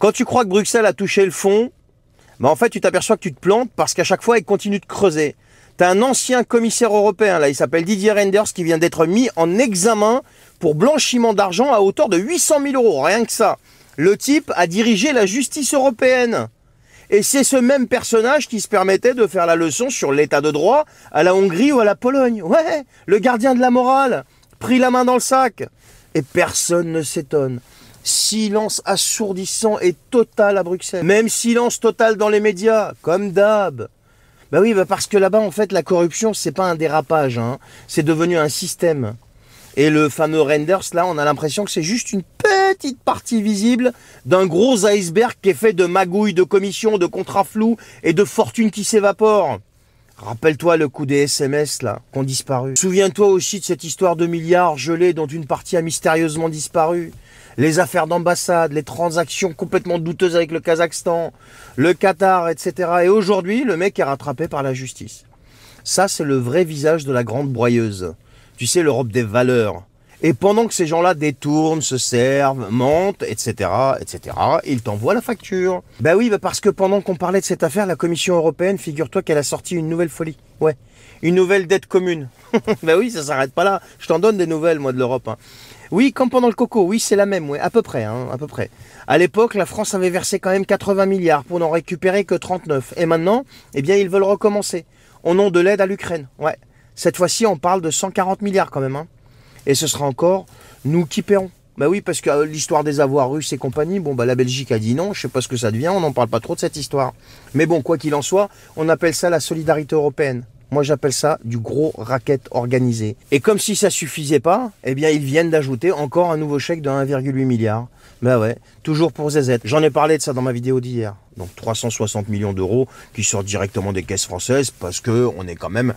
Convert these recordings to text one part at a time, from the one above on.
Quand tu crois que Bruxelles a touché le fond, bah en fait tu t'aperçois que tu te plantes parce qu'à chaque fois il continue de creuser. T'as un ancien commissaire européen, là, il s'appelle Didier Reynders, qui vient d'être mis en examen pour blanchiment d'argent à hauteur de 800 000 euros, rien que ça. Le type a dirigé la justice européenne. Et c'est ce même personnage qui se permettait de faire la leçon sur l'état de droit à la Hongrie ou à la Pologne. Ouais, le gardien de la morale, pris la main dans le sac. Et personne ne s'étonne. Silence assourdissant et total à Bruxelles. Même silence total dans les médias, comme d'hab. Bah oui, bah parce que là-bas, en fait, la corruption, c'est pas un dérapage, hein. C'est devenu un système. Et le fameux Reynders, là, on a l'impression que c'est juste une petite partie visible d'un gros iceberg qui est fait de magouilles, de commissions, de contrats flous et de fortunes qui s'évaporent. Rappelle-toi le coup des SMS, là, qui ont disparu. Souviens-toi aussi de cette histoire de milliards gelés dont une partie a mystérieusement disparu. Les affaires d'ambassade, les transactions complètement douteuses avec le Kazakhstan, le Qatar, etc. Et aujourd'hui, le mec est rattrapé par la justice. Ça, c'est le vrai visage de la grande broyeuse. Tu sais, l'Europe des valeurs. Et pendant que ces gens-là détournent, se servent, mentent, etc., ils t'envoient la facture. Bah oui, bah parce que pendant qu'on parlait de cette affaire, la Commission européenne, figure-toi qu'elle a sorti une nouvelle folie. Ouais, une nouvelle dette commune. Bah oui, ça s'arrête pas là. Je t'en donne des nouvelles, moi, de l'Europe. Hein. Oui, comme pendant le coco, oui, c'est la même, ouais, à peu près, hein, à peu près. À l'époque, la France avait versé quand même 80 milliards pour n'en récupérer que 39. Et maintenant, eh bien, ils veulent recommencer. Au nom de l'aide à l'Ukraine, ouais. Cette fois-ci, on parle de 140 milliards quand même, hein. Et ce sera encore nous qui paierons. Bah oui, parce que l'histoire des avoirs russes et compagnie, bon, bah la Belgique a dit non, je sais pas ce que ça devient, on n'en parle pas trop de cette histoire. Mais bon, quoi qu'il en soit, on appelle ça la solidarité européenne. Moi, j'appelle ça du gros racket organisé. Et comme si ça suffisait pas, eh bien, ils viennent d'ajouter encore un nouveau chèque de 1,8 milliard. Bah ouais, toujours pour ZZ. J'en ai parlé de ça dans ma vidéo d'hier. Donc 360 millions d'euros qui sortent directement des caisses françaises parce que on est quand même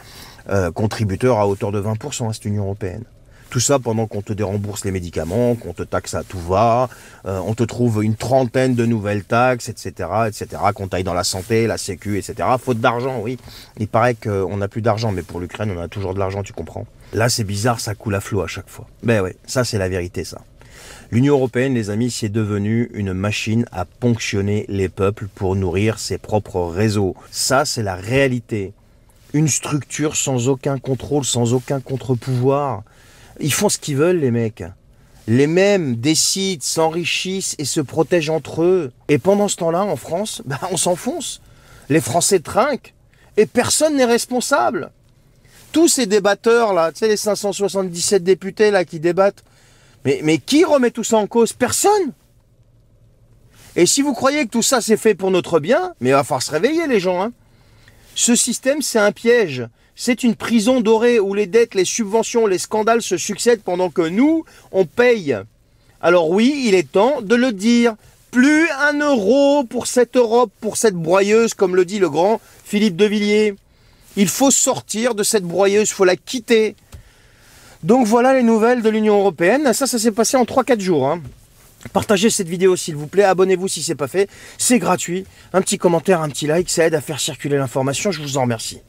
contributeur à hauteur de 20% à cette Union européenne. Tout ça pendant qu'on te dérembourse les médicaments, qu'on te taxe à tout va, on te trouve une trentaine de nouvelles taxes, etc., qu'on taille dans la santé, la sécu, etc. Faute d'argent, oui. Il paraît qu'on n'a plus d'argent, mais pour l'Ukraine, on a toujours de l'argent, tu comprends. Là, c'est bizarre, ça coule à flot à chaque fois. Ben ouais, ça c'est la vérité, ça. L'Union européenne, les amis, c'est devenu une machine à ponctionner les peuples pour nourrir ses propres réseaux. Ça, c'est la réalité. Une structure sans aucun contrôle, sans aucun contre-pouvoir. Ils font ce qu'ils veulent, les mecs. Les mêmes décident, s'enrichissent et se protègent entre eux. Et pendant ce temps-là, en France, bah, on s'enfonce. Les Français trinquent. Et personne n'est responsable. Tous ces débatteurs, là, tu sais, les 577 députés, là, qui débattent. Mais qui remet tout ça en cause? Personne. Et si vous croyez que tout ça, c'est fait pour notre bien, mais il va falloir se réveiller, les gens, hein. Ce système, c'est un piège. C'est une prison dorée où les dettes, les subventions, les scandales se succèdent pendant que nous, on paye. Alors oui, il est temps de le dire. Plus un euro pour cette Europe, pour cette broyeuse, comme le dit le grand Philippe de Villiers. Il faut sortir de cette broyeuse, il faut la quitter. Donc voilà les nouvelles de l'Union européenne. Ça s'est passé en 3-4 jours. Hein. Partagez cette vidéo s'il vous plaît, abonnez-vous si ce n'est pas fait. C'est gratuit. Un petit commentaire, un petit like, ça aide à faire circuler l'information. Je vous en remercie.